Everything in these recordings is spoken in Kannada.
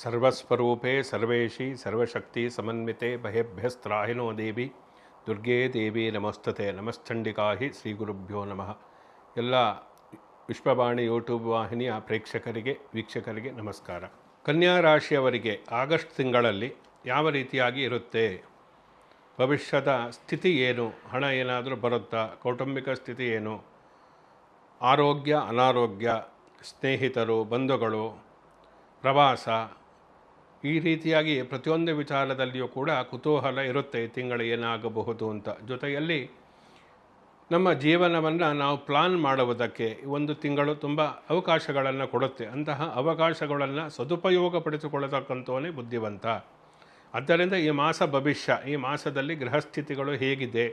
ಸರ್ವಸ್ವರೂಪೇ ಸರ್ವೇಶಿ ಸರ್ವಶಕ್ತಿ ಸಮನ್ವಿತೆ ಬಹೇಭ್ಯಸ್ತ್ರಾಹಿನೋ ದೇವಿ ದುರ್ಗೇ ದೇವಿ ನಮಸ್ತತೆ ನಮಶ್ಚಂಡಿಕಾ ಹಿ ಶ್ರೀ ಗುರುಭ್ಯೋ ನಮಃ. ಎಲ್ಲ ವಿಶ್ವವಾಣಿ ಯೂಟ್ಯೂಬ್ ವಾಹಿನಿಯ ಪ್ರೇಕ್ಷಕರಿಗೆ ವೀಕ್ಷಕರಿಗೆ ನಮಸ್ಕಾರ. ಕನ್ಯಾ ರಾಶಿಯವರಿಗೆ ಆಗಸ್ಟ್ ತಿಂಗಳಲ್ಲಿ ಯಾವ ರೀತಿಯಾಗಿ ಇರುತ್ತೆ, ಭವಿಷ್ಯದ ಸ್ಥಿತಿ ಏನು, ಹಣ ಏನಾದರೂ ಬರುತ್ತಾ, ಕೌಟುಂಬಿಕ ಸ್ಥಿತಿ ಏನು, ಆರೋಗ್ಯ ಅನಾರೋಗ್ಯ, ಸ್ನೇಹಿತರು ಬಂಧುಗಳು, ಪ್ರವಾಸ, ಈ ರೀತಿಯಾಗಿ ಪ್ರತಿಯೊಂದು ವಿಚಾರದಲ್ಲಿಯೂ ಕೂಡ ಕುತೂಹಲ ಇರುತ್ತೆ ಈ ತಿಂಗಳು ಏನಾಗಬಹುದು ಅಂತ. ಜೊತೆಯಲ್ಲಿ ನಮ್ಮ ಜೀವನವನ್ನು ನಾವು ಪ್ಲಾನ್ ಮಾಡುವುದಕ್ಕೆ ಒಂದು ತಿಂಗಳು ತುಂಬ ಅವಕಾಶಗಳನ್ನು ಕೊಡುತ್ತೆ. ಅಂತಹ ಅವಕಾಶಗಳನ್ನು ಸದುಪಯೋಗಪಡಿಸಿಕೊಳ್ಳತಕ್ಕಂಥವನೇ ಬುದ್ಧಿವಂತ. ಆದ್ದರಿಂದ ಈ ಮಾಸ ಭವಿಷ್ಯ, ಈ ಮಾಸದಲ್ಲಿ ಗ್ರಹಸ್ಥಿತಿಗಳು ಹೇಗಿದೆ,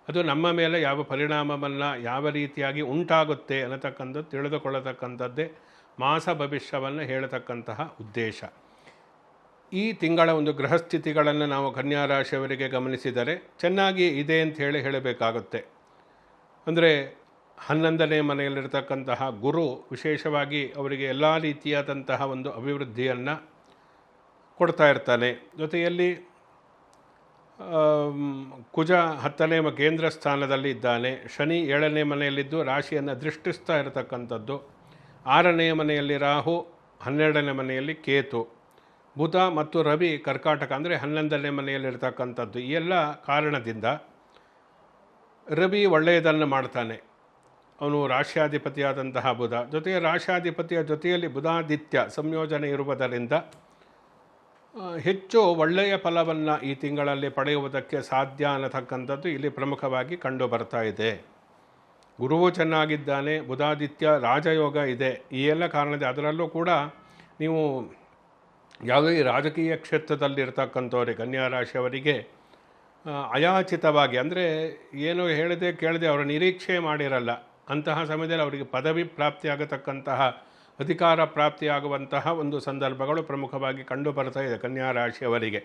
ಅದು ನಮ್ಮ ಮೇಲೆ ಯಾವ ಪರಿಣಾಮವನ್ನು ಯಾವ ರೀತಿಯಾಗಿ ಉಂಟಾಗುತ್ತೆ ಅನ್ನತಕ್ಕಂಥದ್ದು ತಿಳಿದುಕೊಳ್ಳತಕ್ಕಂಥದ್ದೇ ಮಾಸ ಭವಿಷ್ಯವನ್ನು ಹೇಳತಕ್ಕಂತಹ ಉದ್ದೇಶ. ಈ ತಿಂಗಳ ಒಂದು ಗ್ರಹಸ್ಥಿತಿಗಳನ್ನು ನಾವು ಕನ್ಯಾ ರಾಶಿಯವರಿಗೆ ಗಮನಿಸಿದರೆ ಚೆನ್ನಾಗಿ ಇದೆ ಅಂತ ಹೇಳಬೇಕಾಗುತ್ತೆ. ಅಂದರೆ 11ನೇ ಮನೆಯಲ್ಲಿರ್ತಕ್ಕಂತಹ ಗುರು ವಿಶೇಷವಾಗಿ ಅವರಿಗೆ ಎಲ್ಲ ರೀತಿಯಾದಂತಹ ಒಂದು ಅಭಿವೃದ್ಧಿಯನ್ನು ಕೊಡ್ತಾ ಇರ್ತಾನೆ. ಜೊತೆಯಲ್ಲಿ ಕುಜ 10ನೇ ಕೇಂದ್ರ ಸ್ಥಾನದಲ್ಲಿ ಇದ್ದಾನೆ. ಶನಿ 7ನೇ ಮನೆಯಲ್ಲಿದ್ದು ರಾಶಿಯನ್ನು ದೃಷ್ಟಿಸ್ತಾ ಇರತಕ್ಕಂಥದ್ದು. 6ನೇ ಮನೆಯಲ್ಲಿ ರಾಹು, 12ನೇ ಮನೆಯಲ್ಲಿ ಕೇತು, ಬುಧ ಮತ್ತು ರವಿ ಕರ್ಕಾಟಕ ಅಂದರೆ 11ನೇ ಮನೆಯಲ್ಲಿರ್ತಕ್ಕಂಥದ್ದು. ಈ ಎಲ್ಲ ಕಾರಣದಿಂದ ರವಿ ಒಳ್ಳೆಯದನ್ನು ಮಾಡ್ತಾನೆ. ಅವನು ರಾಶ್ಯಾಧಿಪತಿಯಾದಂತಹ ಬುಧ, ಜೊತೆಗೆ ರಾಶ್ಯಾಧಿಪತಿಯ ಜೊತೆಯಲ್ಲಿ ಬುಧಾದಿತ್ಯ ಸಂಯೋಜನೆ ಇರುವುದರಿಂದ ಹೆಚ್ಚು ಒಳ್ಳೆಯ ಫಲವನ್ನು ಈ ತಿಂಗಳಲ್ಲಿ ಪಡೆಯುವುದಕ್ಕೆ ಸಾಧ್ಯ ಅನ್ನತಕ್ಕಂಥದ್ದು ಇಲ್ಲಿ ಪ್ರಮುಖವಾಗಿ ಕಂಡು ಬರ್ತಾ ಇದೆ. ಗುರುವು ಚೆನ್ನಾಗಿದ್ದಾನೆ, ಬುಧಾದಿತ್ಯ ರಾಜಯೋಗ ಇದೆ. ಈ ಎಲ್ಲ ಕಾರಣದ ಅದರಲ್ಲೂ ಕೂಡ ನೀವು ಯಾವುದೇ ರಾಜಕೀಯ ಕ್ಷೇತ್ರದಲ್ಲಿರ್ತಕ್ಕಂಥವ್ರಿಗೆ ಕನ್ಯಾ ರಾಶಿಯವರಿಗೆ ಅಯಾಚಿತವಾಗಿ ಅಂದರೆ ಏನು ಹೇಳದೆ ಕೇಳದೆ ಅವರ ನಿರೀಕ್ಷೆ ಮಾಡಿರಲ್ಲ, ಅಂತಹ ಸಮಯದಲ್ಲಿ ಅವರಿಗೆ ಪದವಿ ಪ್ರಾಪ್ತಿಯಾಗತಕ್ಕಂತಹ ಅಧಿಕಾರ ಪ್ರಾಪ್ತಿಯಾಗುವಂತಹ ಒಂದು ಸಂದರ್ಭಗಳು ಪ್ರಮುಖವಾಗಿ ಕಂಡು ಬರ್ತಾ ಇದೆ ಕನ್ಯಾ ರಾಶಿಯವರಿಗೆ.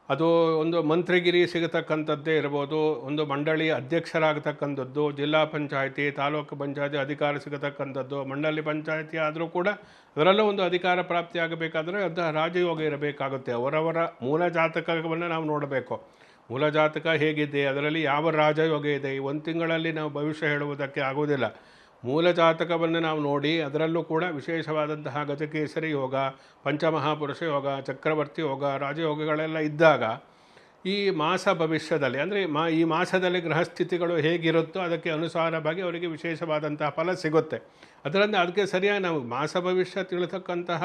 ಅದು ಒಂದು ಮಂತ್ರಿಗಿರಿ ಸಿಗತಕ್ಕಂಥದ್ದೇ ಇರ್ಬೋದು, ಒಂದು ಮಂಡಳಿ ಅಧ್ಯಕ್ಷರಾಗತಕ್ಕಂಥದ್ದು, ಜಿಲ್ಲಾ ಪಂಚಾಯಿತಿ, ತಾಲೂಕು ಪಂಚಾಯಿತಿ ಅಧಿಕಾರ ಸಿಗತಕ್ಕಂಥದ್ದು, ಮಂಡಳಿ ಪಂಚಾಯಿತಿ ಆದರೂ ಕೂಡ ಅದರಲ್ಲೂ ಒಂದು ಅಧಿಕಾರ ಪ್ರಾಪ್ತಿಯಾಗಬೇಕಾದ್ರೆ ಅದು ರಾಜಯೋಗ ಇರಬೇಕಾಗುತ್ತೆ. ಅವರವರ ಮೂಲ ಜಾತಕವನ್ನು ನಾವು ನೋಡಬೇಕು. ಮೂಲ ಜಾತಕ ಹೇಗಿದೆ, ಅದರಲ್ಲಿ ಯಾವ ರಾಜಯೋಗ ಇದೆ, ಈ ಒಂದು ತಿಂಗಳಲ್ಲಿ ನಾವು ಭವಿಷ್ಯ ಹೇಳುವುದಕ್ಕೆ ಆಗುವುದಿಲ್ಲ. ಮೂಲ ಜಾತಕವನ್ನು ನಾವು ನೋಡಿ ಅದರಲ್ಲೂ ಕೂಡ ವಿಶೇಷವಾದಂತಹ ಗಜಕೇಸರಿ ಯೋಗ, ಪಂಚಮಹಾಪುರುಷ ಯೋಗ, ಚಕ್ರವರ್ತಿ ಯೋಗ, ರಾಜಯೋಗಗಳೆಲ್ಲ ಇದ್ದಾಗ ಈ ಮಾಸ ಭವಿಷ್ಯದಲ್ಲಿ ಅಂದರೆ ಈ ಮಾಸದಲ್ಲಿ ಗ್ರಹಸ್ಥಿತಿಗಳು ಹೇಗಿರುತ್ತೋ ಅದಕ್ಕೆ ಅನುಸಾರವಾಗಿ ಅವರಿಗೆ ವಿಶೇಷವಾದಂತಹ ಫಲ ಸಿಗುತ್ತೆ. ಅದರಿಂದ ಅದಕ್ಕೆ ಸರಿಯಾಗಿ ನಾವು ಮಾಸ ಭವಿಷ್ಯ ತಿಳಿತಕ್ಕಂತಹ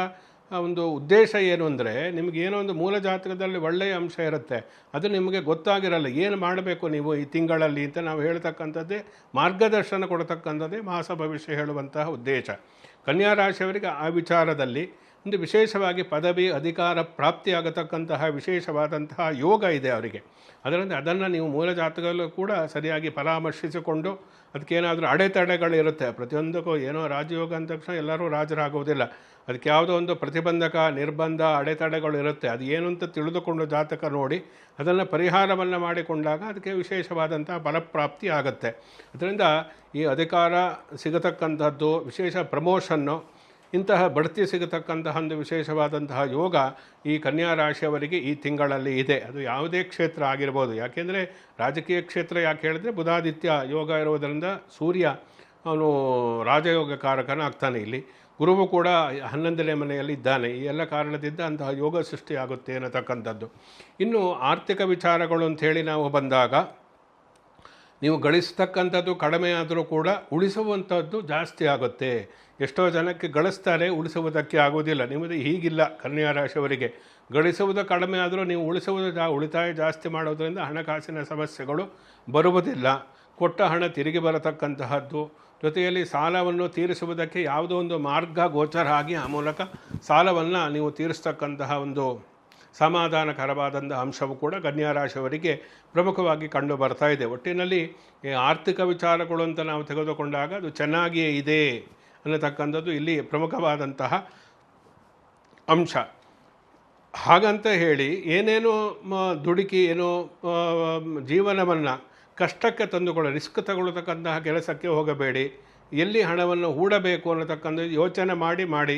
ಒಂದು ಉದ್ದೇಶ ಏನು ಅಂದರೆ, ನಿಮಗೇನೋ ಒಂದು ಮೂಲ ಜಾತಕದಲ್ಲಿ ಒಳ್ಳೆಯ ಅಂಶ ಇರುತ್ತೆ, ಅದು ನಿಮಗೆ ಗೊತ್ತಾಗಿರಲ್ಲ ಏನು ಮಾಡಬೇಕು ನೀವು ಈ ತಿಂಗಳಲ್ಲಿ ಅಂತ ನಾವು ಹೇಳ್ತಕ್ಕಂಥದ್ದೇ ಮಾರ್ಗದರ್ಶನ ಕೊಡತಕ್ಕಂಥದ್ದೇ ಮಾಸ ಭವಿಷ್ಯ ಹೇಳುವಂತಹ ಉದ್ದೇಶ. ಕನ್ಯಾ ರಾಶಿಯವರಿಗೆ ಆ ವಿಚಾರದಲ್ಲಿ ಒಂದು ವಿಶೇಷವಾಗಿ ಪದವಿ ಅಧಿಕಾರ ಪ್ರಾಪ್ತಿಯಾಗತಕ್ಕಂತಹ ವಿಶೇಷವಾದಂತಹ ಯೋಗ ಇದೆ ಅವರಿಗೆ. ಅದರಿಂದ ಅದನ್ನು ನೀವು ಮೂಲ ಜಾತಕದಲ್ಲೂ ಕೂಡ ಸರಿಯಾಗಿ ಪರಾಮರ್ಶಿಸಿಕೊಂಡು ಅದಕ್ಕೇನಾದರೂ ಅಡೆತಡೆಗಳಿರುತ್ತೆ. ಪ್ರತಿಯೊಂದಕ್ಕೂ ಏನೋ ರಾಜಯೋಗ ಅಂದ ತಕ್ಷಣ ಎಲ್ಲರೂ ರಾಜರಾಗುವುದಿಲ್ಲ. ಅದಕ್ಕೆ ಯಾವುದೋ ಒಂದು ಪ್ರತಿಬಂಧಕ, ನಿರ್ಬಂಧ, ಅಡೆತಡೆಗಳು ಇರುತ್ತೆ. ಅದು ಏನು ಅಂತ ತಿಳಿದುಕೊಂಡು ಜಾತಕ ನೋಡಿ ಅದನ್ನು ಪರಿಹಾರವನ್ನು ಮಾಡಿಕೊಂಡಾಗ ಅದಕ್ಕೆ ವಿಶೇಷವಾದಂಥ ಫಲಪ್ರಾಪ್ತಿ ಆಗುತ್ತೆ. ಅದರಿಂದ ಈ ಅಧಿಕಾರ ಸಿಗತಕ್ಕಂಥದ್ದು, ವಿಶೇಷ ಪ್ರಮೋಷನ್ನು, ಇಂತಹ ಬಡ್ತಿ ಸಿಗತಕ್ಕಂತಹ ಒಂದು ವಿಶೇಷವಾದಂತಹ ಯೋಗ ಈ ಕನ್ಯಾ ರಾಶಿಯವರಿಗೆ ಈ ತಿಂಗಳಲ್ಲಿ ಇದೆ. ಅದು ಯಾವುದೇ ಕ್ಷೇತ್ರ ಆಗಿರ್ಬೋದು. ಯಾಕೆಂದರೆ ರಾಜಕೀಯ ಕ್ಷೇತ್ರ ಯಾಕೆ ಹೇಳಿದ್ರೆ ಬುಧಾದಿತ್ಯ ಯೋಗ ಇರುವುದರಿಂದ ಸೂರ್ಯ ಅವನು ರಾಜಯೋಗ ಕಾರಕನಾಗ್ತಾನೆ. ಇಲ್ಲಿ ಗುರುವು ಕೂಡ 11ನೇ ಮನೆಯಲ್ಲಿ ಇದ್ದಾನೆ. ಈ ಎಲ್ಲ ಕಾರಣದಿಂದ ಅಂತಹ ಯೋಗ ಸೃಷ್ಟಿಯಾಗುತ್ತೆ ಅನ್ನತಕ್ಕಂಥದ್ದು. ಇನ್ನು ಆರ್ಥಿಕ ವಿಚಾರಗಳು ಅಂಥೇಳಿ ನಾವು ಬಂದಾಗ ನೀವು ಗಳಿಸ್ತಕ್ಕಂಥದ್ದು ಕಡಿಮೆ ಆದರೂ ಕೂಡ ಉಳಿಸುವಂಥದ್ದು ಜಾಸ್ತಿ ಆಗುತ್ತೆ. ಎಷ್ಟೋ ಜನಕ್ಕೆ ಗಳಿಸ್ತಾರೆ, ಉಳಿಸುವುದಕ್ಕೆ ಆಗೋದಿಲ್ಲ. ನಿಮ್ಮದು ಹೀಗಿಲ್ಲ. ಕನ್ಯಾ ರಾಶಿಯವರಿಗೆ ಗಳಿಸುವುದು ಕಡಿಮೆ ಆದರೂ ನೀವು ಉಳಿತಾಯ ಜಾಸ್ತಿ ಮಾಡೋದರಿಂದ ಹಣಕಾಸಿನ ಸಮಸ್ಯೆಗಳು ಬರುವುದಿಲ್ಲ. ಕೊಟ್ಟ ಹಣ ತಿರುಗಿ ಬರತಕ್ಕಂತಹದ್ದು, ಜೊತೆಯಲ್ಲಿ ಸಾಲವನ್ನು ತೀರಿಸುವುದಕ್ಕೆ ಯಾವುದೋ ಒಂದು ಮಾರ್ಗ ಗೋಚರ ಆಗಿ ಆ ಮೂಲಕ ಸಾಲವನ್ನು ನೀವು ತೀರಿಸ್ತಕ್ಕಂತಹ ಒಂದು ಸಮಾಧಾನಕರವಾದಂಥ ಅಂಶವು ಕೂಡ ಕನ್ಯಾ ರಾಶಿಯವರಿಗೆ ಪ್ರಮುಖವಾಗಿ ಕಂಡು ಬರ್ತಾ ಇದೆ. ಒಟ್ಟಿನಲ್ಲಿ ಆರ್ಥಿಕ ವಿಚಾರಗಳು ಅಂತ ನಾವು ತೆಗೆದುಕೊಂಡಾಗ ಅದು ಚೆನ್ನಾಗಿಯೇ ಇದೆ ಅನ್ನತಕ್ಕಂಥದ್ದು ಇಲ್ಲಿ ಪ್ರಮುಖವಾದಂತಹ ಅಂಶ. ಹಾಗಂತ ಹೇಳಿ ಏನೇನೋ ದುಡುಕಿ ಏನೋ ಜೀವನವನ್ನು ಕಷ್ಟಕ್ಕೆ ತಂದುಕೊಳ್ಳೋ ರಿಸ್ಕ್ ತಗೊಳ್ತಕ್ಕಂತಹ ಕೆಲಸಕ್ಕೆ ಹೋಗಬೇಡಿ. ಎಲ್ಲಿ ಹಣವನ್ನು ಹೂಡಬೇಕು ಅನ್ನತಕ್ಕಂಥ ಯೋಚನೆ ಮಾಡಿ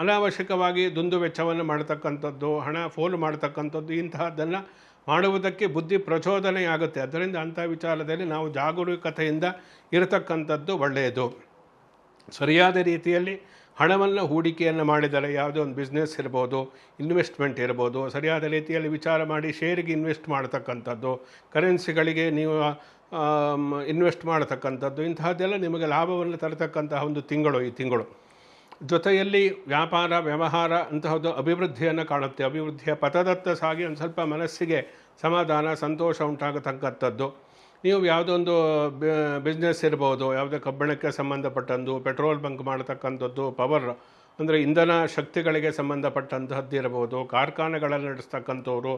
ಅನಾವಶ್ಯಕವಾಗಿ ದುಂದು ವೆಚ್ಚವನ್ನು ಮಾಡತಕ್ಕಂಥದ್ದು, ಹಣ ಪೋಲು ಮಾಡತಕ್ಕಂಥದ್ದು, ಇಂತಹದ್ದನ್ನು ಮಾಡುವುದಕ್ಕೆ ಬುದ್ಧಿ ಪ್ರಚೋದನೆಯಾಗುತ್ತೆ. ಅದರಿಂದ ಅಂಥ ವಿಚಾರದಲ್ಲಿ ನಾವು ಜಾಗರೂಕತೆಯಿಂದ ಇರತಕ್ಕಂಥದ್ದು ಒಳ್ಳೆಯದು. ಸರಿಯಾದ ರೀತಿಯಲ್ಲಿ ಹಣವನ್ನು ಹೂಡಿಕೆಯನ್ನು ಮಾಡಿದರೆ, ಯಾವುದೇ ಒಂದು ಬಿಸ್ನೆಸ್ ಇರ್ಬೋದು, ಇನ್ವೆಸ್ಟ್ಮೆಂಟ್ ಇರ್ಬೋದು, ಸರಿಯಾದ ರೀತಿಯಲ್ಲಿ ವಿಚಾರ ಮಾಡಿ ಶೇರಿಗೆ ಇನ್ವೆಸ್ಟ್ ಮಾಡತಕ್ಕಂಥದ್ದು, ಕರೆನ್ಸಿಗಳಿಗೆ ನೀವು ಇನ್ವೆಸ್ಟ್ ಮಾಡತಕ್ಕಂಥದ್ದು, ಇಂತಹದ್ದೆಲ್ಲ ನಿಮಗೆ ಲಾಭವನ್ನು ತರತಕ್ಕಂತಹ ಒಂದು ತಿಂಗಳು ಈ ತಿಂಗಳು. ಜೊತೆಯಲ್ಲಿ ವ್ಯಾಪಾರ ವ್ಯವಹಾರ ಅಂತಹದ್ದು ಅಭಿವೃದ್ಧಿಯನ್ನು ಕಾಣುತ್ತೆ. ಅಭಿವೃದ್ಧಿಯ ಪಥದತ್ತ ಸಾಗಿ ಒಂದು ಸ್ವಲ್ಪ ಮನಸ್ಸಿಗೆ ಸಮಾಧಾನ ಸಂತೋಷ ಉಂಟಾಗತಕ್ಕಂಥದ್ದು. ನೀವು ಯಾವುದೊಂದು ಬಿಸ್ನೆಸ್ ಇರ್ಬೋದು, ಯಾವುದೇ ಕಬ್ಬಿಣಕ್ಕೆ ಸಂಬಂಧಪಟ್ಟಂದು, ಪೆಟ್ರೋಲ್ ಬಂಕ್ ಮಾಡತಕ್ಕಂಥದ್ದು, ಪವರ್ ಅಂದರೆ ಇಂಧನ ಶಕ್ತಿಗಳಿಗೆ ಸಂಬಂಧಪಟ್ಟಂತಹದ್ದು ಇರ್ಬೋದು, ಕಾರ್ಖಾನೆಗಳನ್ನು ನಡೆಸ್ತಕ್ಕಂಥವ್ರು,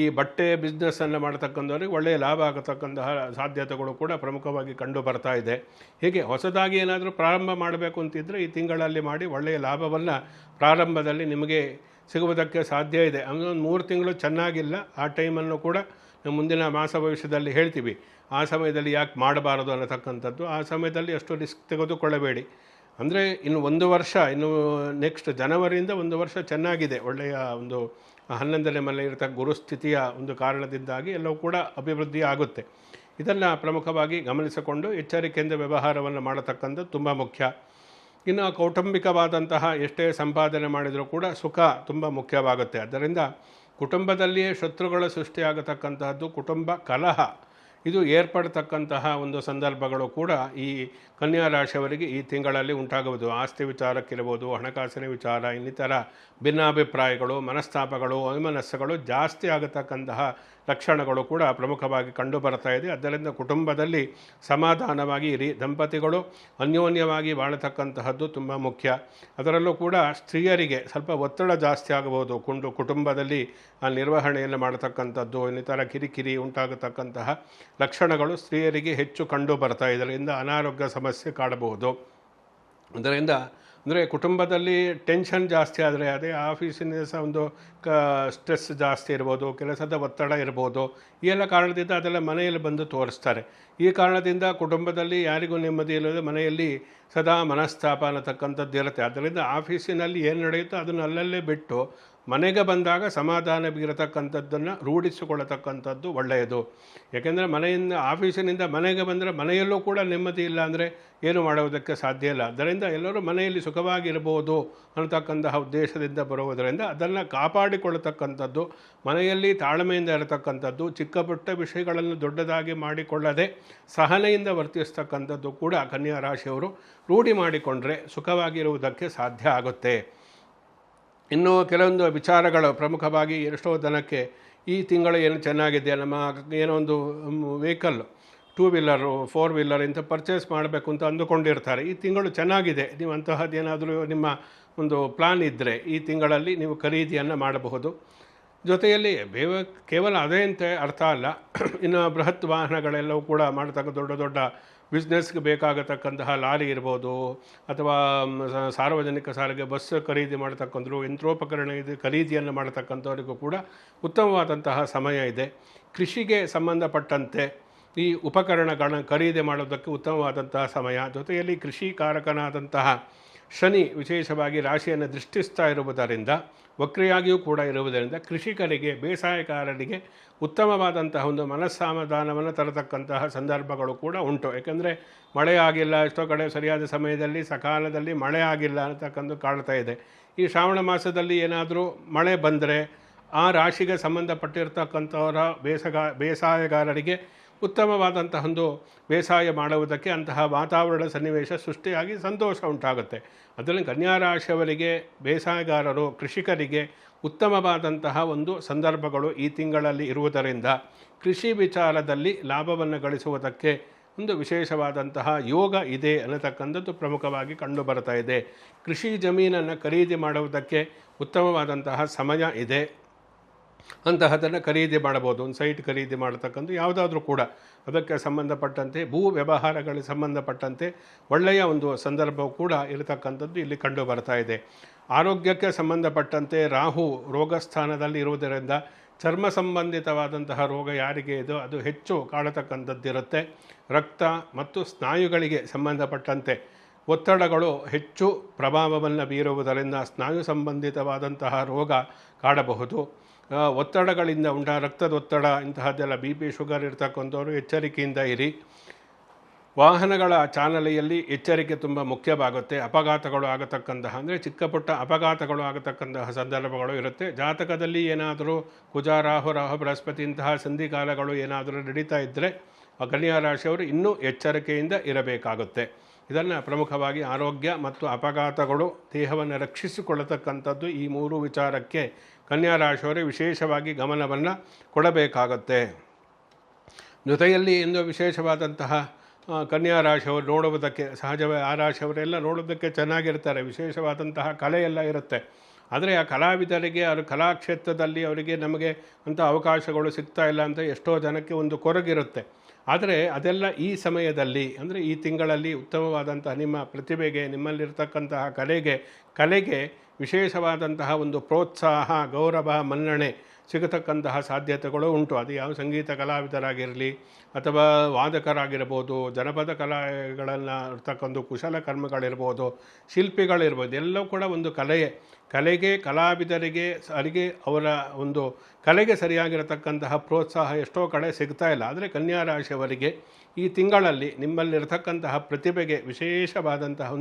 ಈ ಬಟ್ಟೆ ಬಿಸ್ನೆಸ್ಸನ್ನು ಮಾಡ್ತಕ್ಕಂಥವ್ರಿಗೆ ಒಳ್ಳೆಯ ಲಾಭ ಆಗತಕ್ಕಂತಹ ಸಾಧ್ಯತೆಗಳು ಕೂಡ ಪ್ರಮುಖವಾಗಿ ಕಂಡು ಬರ್ತಾ ಇದೆ. ಹೀಗೆ ಹೊಸದಾಗಿ ಏನಾದರೂ ಪ್ರಾರಂಭ ಮಾಡಬೇಕು ಅಂತಿದ್ದರೆ ಈ ತಿಂಗಳಲ್ಲಿ ಮಾಡಿ ಒಳ್ಳೆಯ ಲಾಭವನ್ನು ಪ್ರಾರಂಭದಲ್ಲಿ ನಿಮಗೆ ಸಿಗುವುದಕ್ಕೆ ಸಾಧ್ಯ ಇದೆ. ಒಂದು 3 ತಿಂಗಳು ಚೆನ್ನಾಗಿಲ್ಲ, ಆ ಟೈಮನ್ನು ಕೂಡ ನಾವು ಮುಂದಿನ ಮಾಸ ಭವಿಷ್ಯದಲ್ಲಿ ಹೇಳ್ತೀವಿ. ಆ ಸಮಯದಲ್ಲಿ ಯಾಕೆ ಮಾಡಬಾರದು ಅನ್ನತಕ್ಕಂಥದ್ದು. ಆ ಸಮಯದಲ್ಲಿ ಅಷ್ಟು ರಿಸ್ಕ್ ತೆಗೆದುಕೊಳ್ಳಬೇಡಿ. ಅಂದರೆ ಇನ್ನು 1 ವರ್ಷ, ಇನ್ನು ನೆಕ್ಸ್ಟ್ ಜನವರಿಯಿಂದ 1 ವರ್ಷ ಚೆನ್ನಾಗಿದೆ. ಒಳ್ಳೆಯ ಒಂದು 11ನೇ ಮನೆ ಇರತಕ್ಕ ಗುರುಸ್ಥಿತಿಯ ಒಂದು ಕಾರಣದಿಂದಾಗಿ ಎಲ್ಲವೂ ಕೂಡ ಅಭಿವೃದ್ಧಿ ಆಗುತ್ತೆ. ಇದನ್ನು ಪ್ರಮುಖವಾಗಿ ಗಮನಿಸಿಕೊಂಡು ಎಚ್ಚರಿಕೆಯಿಂದ ವ್ಯವಹಾರವನ್ನು ಮಾಡತಕ್ಕಂಥದ್ದು ತುಂಬ ಮುಖ್ಯ. ಇನ್ನು ಕೌಟುಂಬಿಕವಾದಂತಹ ಎಷ್ಟೇ ಸಂಪಾದನೆ ಮಾಡಿದರೂ ಕೂಡ ಸುಖ ತುಂಬ ಮುಖ್ಯವಾಗುತ್ತೆ. ಆದ್ದರಿಂದ ಕುಟುಂಬದಲ್ಲಿಯೇ ಶತ್ರುಗಳ ಸೃಷ್ಟಿಯಾಗತಕ್ಕಂತಹದ್ದು, ಕುಟುಂಬ ಕಲಹ ಇದು ಏರ್ಪಡ್ತಕ್ಕಂತಹ ಒಂದು ಸಂದರ್ಭಗಳು ಕೂಡ ಈ ಕನ್ಯಾ ರಾಶಿಯವರಿಗೆ ಈ ತಿಂಗಳಲ್ಲಿ ಉಂಟಾಗುವುದು. ಆಸ್ತಿ ವಿಚಾರಕ್ಕಿರ್ಬೋದು, ಹಣಕಾಸಿನ ವಿಚಾರ, ಇನ್ನಿತರ ಭಿನ್ನಾಭಿಪ್ರಾಯಗಳು, ಮನಸ್ತಾಪಗಳು, ಅವಿಮನಸ್ಸುಗಳು ಜಾಸ್ತಿ ಆಗತಕ್ಕಂತಹ ಲಕ್ಷಣಗಳು ಕೂಡ ಪ್ರಮುಖವಾಗಿ ಕಂಡು ಬರ್ತಾ ಇದೆ. ಆದ್ದರಿಂದ ಕುಟುಂಬದಲ್ಲಿ ಸಮಾಧಾನವಾಗಿ ಇರಿ. ದಂಪತಿಗಳು ಅನ್ಯೋನ್ಯವಾಗಿ ಬಾಳತಕ್ಕಂತಹದ್ದು ತುಂಬ ಮುಖ್ಯ. ಅದರಲ್ಲೂ ಕೂಡ ಸ್ತ್ರೀಯರಿಗೆ ಸ್ವಲ್ಪ ಒತ್ತಡ ಜಾಸ್ತಿ ಆಗಬಹುದು. ಕುಟುಂಬದಲ್ಲಿ ಆ ನಿರ್ವಹಣೆಯನ್ನು ಮಾಡತಕ್ಕಂಥದ್ದು, ಇನ್ನಿತರ ಕಿರಿಕಿರಿ ಉಂಟಾಗತಕ್ಕಂತಹ ಲಕ್ಷಣಗಳು ಸ್ತ್ರೀಯರಿಗೆ ಹೆಚ್ಚು ಕಂಡು ಬರ್ತಾ ಇದರಿಂದ ಅನಾರೋಗ್ಯ ಸಮಸ್ಯೆ ಕಾಡಬಹುದು. ಅದರಿಂದ ಅಂದರೆ ಕುಟುಂಬದಲ್ಲಿ ಟೆನ್ಷನ್ ಜಾಸ್ತಿ ಆದರೆ, ಅದೇ ಆಫೀಸಿನ ಒಂದು ಸ್ಟ್ರೆಸ್ ಜಾಸ್ತಿ ಇರ್ಬೋದು, ಕೆಲಸದ ಒತ್ತಡ ಇರ್ಬೋದು, ಈ ಎಲ್ಲ ಕಾರಣದಿಂದ ಅದೆಲ್ಲ ಮನೆಯಲ್ಲಿ ಬಂದು ತೋರಿಸ್ತಾರೆ. ಈ ಕಾರಣದಿಂದ ಕುಟುಂಬದಲ್ಲಿ ಯಾರಿಗೂ ನೆಮ್ಮದಿ ಇಲ್ಲದೆ ಮನೆಯಲ್ಲಿ ಸದಾ ಮನಸ್ತಾಪ ಅನ್ನತಕ್ಕಂಥದ್ದು ಇರುತ್ತೆ. ಆದ್ದರಿಂದ ಆಫೀಸಿನಲ್ಲಿ ಏನು ನಡೆಯುತ್ತೋ ಅದನ್ನು ಅಲ್ಲಲ್ಲೇ ಬಿಟ್ಟು ಮನೆಗೆ ಬಂದಾಗ ಸಮಾಧಾನ ಬೀರತಕ್ಕಂಥದ್ದನ್ನು ರೂಢಿಸಿಕೊಳ್ಳತಕ್ಕಂಥದ್ದು ಒಳ್ಳೆಯದು. ಯಾಕೆಂದರೆ ಮನೆಯಿಂದ ಆಫೀಸಿನಿಂದ ಮನೆಗೆ ಬಂದರೆ ಮನೆಯಲ್ಲೂ ಕೂಡ ನೆಮ್ಮದಿ ಇಲ್ಲ ಅಂದರೆ ಏನು ಮಾಡುವುದಕ್ಕೆ ಸಾಧ್ಯ ಇಲ್ಲ. ಅದರಿಂದ ಎಲ್ಲರೂ ಮನೆಯಲ್ಲಿ ಸುಖವಾಗಿರ್ಬೋದು ಅನ್ನತಕ್ಕಂತಹ ಉದ್ದೇಶದಿಂದ ಬರುವುದರಿಂದ ಅದನ್ನು ಕಾಪಾಡಿಕೊಳ್ಳತಕ್ಕಂಥದ್ದು, ಮನೆಯಲ್ಲಿ ತಾಳ್ಮೆಯಿಂದ ಇರತಕ್ಕಂಥದ್ದು, ಚಿಕ್ಕ ಪುಟ್ಟ ವಿಷಯಗಳನ್ನು ದೊಡ್ಡದಾಗಿ ಮಾಡಿಕೊಳ್ಳದೆ ಸಹನೆಯಿಂದ ವರ್ತಿಸ್ತಕ್ಕಂಥದ್ದು ಕೂಡ ಕನ್ಯಾ ರಾಶಿಯವರು ರೂಢಿ ಮಾಡಿಕೊಂಡ್ರೆ ಸುಖವಾಗಿರುವುದಕ್ಕೆ ಸಾಧ್ಯ ಆಗುತ್ತೆ. ಇನ್ನು ಕೆಲವೊಂದು ವಿಚಾರಗಳು ಪ್ರಮುಖವಾಗಿ ಎಷ್ಟೋ ಜನಕ್ಕೆ ಈ ತಿಂಗಳು ಏನು ಚೆನ್ನಾಗಿದೆ, ನಮ್ಮ ಏನೋ ಒಂದು ವೆಹಿಕಲ್ 2 ವೀಲರು 4 ವೀಲರ್ ಇಂಥ ಪರ್ಚೇಸ್ ಮಾಡಬೇಕು ಅಂತ ಅಂದುಕೊಂಡಿರ್ತಾರೆ. ಈ ತಿಂಗಳು ಚೆನ್ನಾಗಿದೆ, ನೀವು ಅಂತಹದ್ದೇನಾದರೂ ನಿಮ್ಮ ಒಂದು ಪ್ಲಾನ್ ಇದ್ದರೆ ಈ ತಿಂಗಳಲ್ಲಿ ನೀವು ಖರೀದಿಯನ್ನು ಮಾಡಬಹುದು. ಜೊತೆಯಲ್ಲಿ ಕೇವಲ ಅದೇ ಅಂತ ಅರ್ಥ ಅಲ್ಲ, ಇನ್ನು ಬೃಹತ್ ವಾಹನಗಳೆಲ್ಲವೂ ಕೂಡ ಮಾಡತಕ್ಕ ದೊಡ್ಡ ದೊಡ್ಡ ಬಿಸ್ನೆಸ್ಗೆ ಬೇಕಾಗತಕ್ಕಂತಹ ಲಾರಿ ಇರ್ಬೋದು, ಅಥವಾ ಸಾರ್ವಜನಿಕ ಸಾರಿಗೆ ಬಸ್ ಖರೀದಿ ಮಾಡತಕ್ಕಂಥವ್ರು, ಯಂತ್ರೋಪಕರಣ ಇದು ಖರೀದಿಯನ್ನು ಮಾಡತಕ್ಕಂಥವರಿಗೂ ಕೂಡ ಉತ್ತಮವಾದಂತಹ ಸಮಯ ಇದೆ. ಕೃಷಿಗೆ ಸಂಬಂಧಪಟ್ಟಂತೆ ಈ ಉಪಕರಣಗಳ ಖರೀದಿ ಮಾಡೋದಕ್ಕೆ ಉತ್ತಮವಾದಂತಹ ಸಮಯ. ಜೊತೆಯಲ್ಲಿ ಕೃಷಿಕಾರಕನಾದಂತಹ ಶನಿ ವಿಶೇಷವಾಗಿ ರಾಶಿಯನ್ನು ದೃಷ್ಟಿಸ್ತಾ ಇರುವುದರಿಂದ, ವಕ್ರಿಯಾಗಿಯೂ ಕೂಡ ಇರುವುದರಿಂದ ಕೃಷಿಕರಿಗೆ, ಬೇಸಾಯಗಾರರಿಗೆ ಉತ್ತಮವಾದಂತಹ ಒಂದು ಮನಸ್ಸಮಾಧಾನವನ್ನು ತರತಕ್ಕಂತಹ ಸಂದರ್ಭಗಳು ಕೂಡ ಉಂಟು. ಏಕೆಂದರೆ ಮಳೆ ಆಗಿಲ್ಲ, ಎಷ್ಟೋ ಕಡೆ ಸರಿಯಾದ ಸಮಯದಲ್ಲಿ ಸಕಾಲದಲ್ಲಿ ಮಳೆ ಆಗಿಲ್ಲ ಅಂತಕ್ಕಂಥ ಕಾಣ್ತಾ ಇದೆ. ಈ ಶ್ರಾವಣ ಮಾಸದಲ್ಲಿ ಏನಾದರೂ ಮಳೆ ಬಂದರೆ ಆ ರಾಶಿಗೆ ಸಂಬಂಧಪಟ್ಟಿರ್ತಕ್ಕಂಥವರ ಬೇಸಾಯಗಾರರಿಗೆ ಉತ್ತಮವಾದಂತಹ ಒಂದು ಬೇಸಾಯ ಮಾಡುವುದಕ್ಕೆ ಅಂತಹ ವಾತಾವರಣ ಸನ್ನಿವೇಶ ಸೃಷ್ಟಿಯಾಗಿ ಸಂತೋಷ ಉಂಟಾಗುತ್ತೆ. ಅದರಲ್ಲಿ ಕನ್ಯಾ ರಾಶಿಯವರಿಗೆ, ಬೇಸಾಯಗಾರರು, ಕೃಷಿಕರಿಗೆ ಉತ್ತಮವಾದಂತಹ ಒಂದು ಸಂದರ್ಭಗಳು ಈ ತಿಂಗಳಲ್ಲಿ ಇರುವುದರಿಂದ ಕೃಷಿ ವಿಚಾರದಲ್ಲಿ ಲಾಭವನ್ನು ಗಳಿಸುವುದಕ್ಕೆ ಒಂದು ವಿಶೇಷವಾದಂತಹ ಯೋಗ ಇದೆ ಅನ್ನತಕ್ಕಂಥದ್ದು ಪ್ರಮುಖವಾಗಿ ಕಂಡು ಬರ್ತಾ ಇದೆ. ಕೃಷಿ ಜಮೀನನ್ನು ಖರೀದಿ ಮಾಡುವುದಕ್ಕೆ ಉತ್ತಮವಾದಂತಹ ಸಮಯ ಇದೆ. ಅಂತಹದನ್ನು ಖರೀದಿ ಮಾಡಬಹುದು. ಒಂದು ಸೈಟ್ ಖರೀದಿ ಮಾಡತಕ್ಕಂಥ ಯಾವುದಾದ್ರೂ ಕೂಡ ಅದಕ್ಕೆ ಸಂಬಂಧಪಟ್ಟಂತೆ ಭೂ ವ್ಯವಹಾರಗಳಿಗೆ ಸಂಬಂಧಪಟ್ಟಂತೆ ಒಳ್ಳೆಯ ಒಂದು ಸಂದರ್ಭವು ಕೂಡ ಇರತಕ್ಕಂಥದ್ದು ಇಲ್ಲಿ ಕಂಡು ಬರ್ತಾ ಇದೆ. ಆರೋಗ್ಯಕ್ಕೆ ಸಂಬಂಧಪಟ್ಟಂತೆ ರಾಹು ರೋಗಸ್ಥಾನದಲ್ಲಿ ಇರುವುದರಿಂದ ಚರ್ಮ ಸಂಬಂಧಿತವಾದಂತಹ ರೋಗ ಯಾರಿಗೆ ಇದೋ ಅದು ಹೆಚ್ಚು ಕಾಡತಕ್ಕಂಥದ್ದಿರುತ್ತೆ. ರಕ್ತ ಮತ್ತು ಸ್ನಾಯುಗಳಿಗೆ ಸಂಬಂಧಪಟ್ಟಂತೆ ಒತ್ತಡಗಳು ಹೆಚ್ಚು ಪ್ರಭಾವವನ್ನು ಬೀರುವುದರಿಂದ ಸ್ನಾಯು ಸಂಬಂಧಿತವಾದಂತಹ ರೋಗ ಕಾಡಬಹುದು. ಒತ್ತಡಗಳಿಂದ ರಕ್ತದ ಒತ್ತಡ ಇಂತಹದ್ದೆಲ್ಲ BP ಶುಗರ್ ಇರ್ತಕ್ಕಂಥವ್ರು ಎಚ್ಚರಿಕೆಯಿಂದ ಇರಿ. ವಾಹನಗಳ ಚಾಲನೆಯಲ್ಲಿ ಎಚ್ಚರಿಕೆ ತುಂಬ ಮುಖ್ಯವಾಗುತ್ತೆ. ಅಪಘಾತಗಳು ಆಗತಕ್ಕಂತಹ ಅಂದರೆ ಚಿಕ್ಕ ಪುಟ್ಟ ಅಪಘಾತಗಳು ಆಗತಕ್ಕಂತಹ ಸಂದರ್ಭಗಳು ಇರುತ್ತೆ. ಜಾತಕದಲ್ಲಿ ಏನಾದರೂ ಕುಜ ರಾಹು ಬೃಹಸ್ಪತಿ ಇಂತಹ ಸಂಧಿಕಾಲಗಳು ಏನಾದರೂ ನಡೀತಾ ಇದ್ದರೆ ಕನ್ಯಾ ರಾಶಿಯವರು ಇನ್ನೂ ಎಚ್ಚರಿಕೆಯಿಂದ ಇರಬೇಕಾಗುತ್ತೆ. ಇದನ್ನು ಪ್ರಮುಖವಾಗಿ ಆರೋಗ್ಯ ಮತ್ತು ಅಪಘಾತಗಳು ದೇಹವನ್ನು ರಕ್ಷಿಸಿಕೊಳ್ಳತಕ್ಕಂಥದ್ದು ಈ 3 ವಿಚಾರಕ್ಕೆ ಕನ್ಯಾ ರಾಶಿಯವರು ವಿಶೇಷವಾಗಿ ಗಮನವನ್ನು ಕೊಡಬೇಕಾಗುತ್ತೆ. ಜೊತೆಯಲ್ಲಿ ಇಂದು ವಿಶೇಷವಾದಂತಹ ಕನ್ಯಾ ರಾಶಿಯವರು ನೋಡುವುದಕ್ಕೆ ಸಹಜವೇ ಆ ರಾಶಿಯವರೆಲ್ಲ ನೋಡೋದಕ್ಕೆ ಚೆನ್ನಾಗಿರ್ತಾರೆ. ವಿಶೇಷವಾದಂತಹ ಕಲೆಯೆಲ್ಲ ಇರುತ್ತೆ. ಆದರೆ ಆ ಕಲಾವಿದರಿಗೆ ಅವರು ಕಲಾಕ್ಷೇತ್ರದಲ್ಲಿ ಅವರಿಗೆ ನಮಗೆ ಅಂಥ ಅವಕಾಶಗಳು ಸಿಗ್ತಾ ಇಲ್ಲ ಅಂತ ಎಷ್ಟೋ ಜನಕ್ಕೆ ಒಂದು ಕೊರಗಿರುತ್ತೆ. ಆದರೆ ಅದೆಲ್ಲ ಈ ಸಮಯದಲ್ಲಿ ಅಂದರೆ ಈ ತಿಂಗಳಲ್ಲಿ ಉತ್ತಮವಾದಂತಹ ನಿಮ್ಮ ಪ್ರತಿಭೆಗೆ ನಿಮ್ಮಲ್ಲಿರ್ತಕ್ಕಂತಹ ಕಲೆಗೆ ವಿಶೇಷವಾದಂತಹ ಒಂದು ಪ್ರೋತ್ಸಾಹ, ಗೌರವ, ಮನ್ನಣೆ ಸಿಗತಕ್ಕಂತಹ ಸಾಧ್ಯತೆಗಳು ಉಂಟು. ಅದು ಯಾವ ಸಂಗೀತ ಕಲಾವಿದರಾಗಿರಲಿ ಅಥವಾ ವಾದಕರಾಗಿರ್ಬೋದು, ಜನಪದ ಕಲೆಗಳನ್ನು ಇರ್ತಕ್ಕಂಥ ಕುಶಲಕರ್ಮಿಗಳಿರ್ಬೋದು, ಶಿಲ್ಪಿಗಳಿರ್ಬೋದು, ಎಲ್ಲವೂ ಕೂಡ ಒಂದು ಕಲೆಗೆ ಕಲಾವಿದರಿಗೆ ಅವರ ಒಂದು ಕಲೆಗೆ ಸರಿಯಾಗಿರತಕ್ಕಂತಹ ಪ್ರೋತ್ಸಾಹ ಎಷ್ಟೋ ಕಡೆ ಸಿಗ್ತಾ ಇಲ್ಲ. ಆದರೆ ಕನ್ಯಾ ರಾಶಿಯವರಿಗೆ ಈ ತಿಂಗಳಲ್ಲಿ ನಿಮ್ಮಲ್ಲಿರತಕ್ಕಂತಹ ಪ್ರತಿಭೆಗೆ ವಿಶೇಷವಾದಂತಹ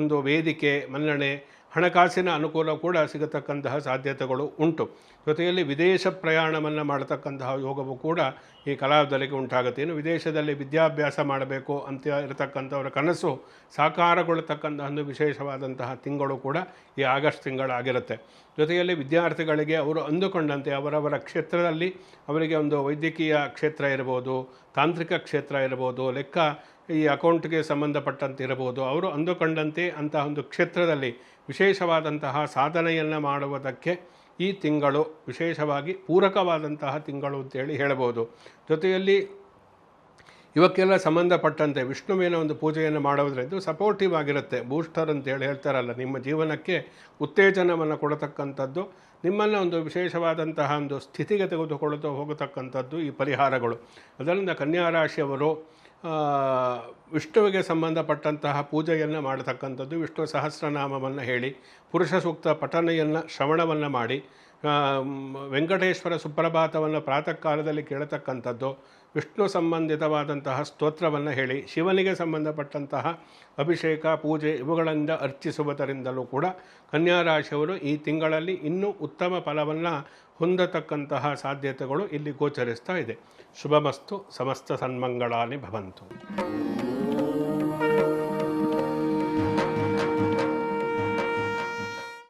ಒಂದು ವೇದಿಕೆ, ಮನ್ನಣೆ, ಹಣಕಾಸಿನ ಅನುಕೂಲ ಕೂಡ ಸಿಗತಕ್ಕಂತಹ ಸಾಧ್ಯತೆಗಳು ಉಂಟು. ಜೊತೆಯಲ್ಲಿ ವಿದೇಶ ಪ್ರಯಾಣವನ್ನು ಮಾಡತಕ್ಕಂತಹ ಯೋಗವು ಕೂಡ ಈ ಕಲಾವಿದರಿಗೆ ಉಂಟಾಗುತ್ತೆ. ಇನ್ನು ವಿದೇಶದಲ್ಲಿ ವಿದ್ಯಾಭ್ಯಾಸ ಮಾಡಬೇಕು ಅಂತ ಇರತಕ್ಕಂಥವರ ಕನಸು ಸಾಕಾರಗೊಳ್ಳತಕ್ಕಂತಹ ಒಂದು ವಿಶೇಷವಾದಂತಹ ತಿಂಗಳು ಕೂಡ ಈ ಆಗಸ್ಟ್ ತಿಂಗಳಾಗಿರುತ್ತೆ. ಜೊತೆಯಲ್ಲಿ ವಿದ್ಯಾರ್ಥಿಗಳಿಗೆ ಅವರು ಅಂದುಕೊಂಡಂತೆ ಅವರವರ ಕ್ಷೇತ್ರದಲ್ಲಿ ಅವರಿಗೆ ಒಂದು ವೈದ್ಯಕೀಯ ಕ್ಷೇತ್ರ ಇರ್ಬೋದು, ತಾಂತ್ರಿಕ ಕ್ಷೇತ್ರ ಇರ್ಬೋದು, ಲೆಕ್ಕ ಈ ಅಕೌಂಟ್ಗೆ ಸಂಬಂಧಪಟ್ಟಂತೆ ಇರಬಹುದು, ಅವರು ಅಂದುಕೊಂಡಂತೆ ಅಂತಹ ಒಂದು ಕ್ಷೇತ್ರದಲ್ಲಿ ವಿಶೇಷವಾದಂತಹ ಸಾಧನೆಯನ್ನು ಮಾಡುವುದಕ್ಕೆ ಈ ತಿಂಗಳು ವಿಶೇಷವಾಗಿ ಪೂರಕವಾದಂತಹ ತಿಂಗಳು ಅಂತೇಳಿ ಹೇಳಬಹುದು. ಜೊತೆಯಲ್ಲಿ ಇವಕ್ಕೆಲ್ಲ ಸಂಬಂಧಪಟ್ಟಂತೆ ವಿಷ್ಣುವಿನ ಒಂದು ಪೂಜೆಯನ್ನು ಮಾಡೋದ್ರಿಂದ ಇದು ಸಪೋರ್ಟಿವ್ ಆಗಿರುತ್ತೆ. ಬೂಸ್ಟರ್ ಅಂತೇಳಿ ಹೇಳ್ತಾರಲ್ಲ, ನಿಮ್ಮ ಜೀವನಕ್ಕೆ ಉತ್ತೇಜನವನ್ನು ಕೊಡತಕ್ಕಂಥದ್ದು, ನಿಮ್ಮನ್ನು ಒಂದು ವಿಶೇಷವಾದಂತಹ ಒಂದು ಸ್ಥಿತಿಗೆ ತೆಗೆದುಕೊಳ್ಳುತ್ತಾ ಹೋಗತಕ್ಕಂಥದ್ದು ಈ ಪರಿಹಾರಗಳು. ಅದರಿಂದ ಕನ್ಯಾ ರಾಶಿಯವರು ವಿಷ್ಣುವಿಗೆ ಸಂಬಂಧಪಟ್ಟಂತಹ ಪೂಜೆಯನ್ನು ಮಾಡತಕ್ಕಂಥದ್ದು, ವಿಷ್ಣು ಸಹಸ್ರನಾಮವನ್ನು ಹೇಳಿ, ಪುರುಷ ಸೂಕ್ತ ಪಠನೆಯನ್ನು ಶ್ರವಣವನ್ನು ಮಾಡಿ, ವೆಂಕಟೇಶ್ವರ ಸುಪ್ರಭಾತವನ್ನು ಪ್ರಾತಃ ಕಾಲದಲ್ಲಿ ಕೇಳತಕ್ಕಂಥದ್ದು, ವಿಷ್ಣು ಸಂಬಂಧಿತವಾದಂತಹ ಸ್ತೋತ್ರವನ್ನು ಹೇಳಿ, ಶಿವನಿಗೆ ಸಂಬಂಧಪಟ್ಟಂತಹ ಅಭಿಷೇಕ, ಪೂಜೆ ಇವುಗಳಿಂದ ಅರ್ಚಿಸುವುದರಿಂದಲೂ ಕೂಡ ಕನ್ಯಾ ರಾಶಿಯವರು ಈ ತಿಂಗಳಲ್ಲಿ ಇನ್ನೂ ಉತ್ತಮ ಫಲವನ್ನು ಹೊಂದತಕ್ಕಂತಹ ಸಾಧ್ಯತೆಗಳು ಇಲ್ಲಿ ಗೋಚರಿಸ್ತಾ ಇದೆ. ಶುಭಮಸ್ತು. ಸಮಸ್ತ ಸನ್ಮಂಗಳಾನಿ ಭವಂತು.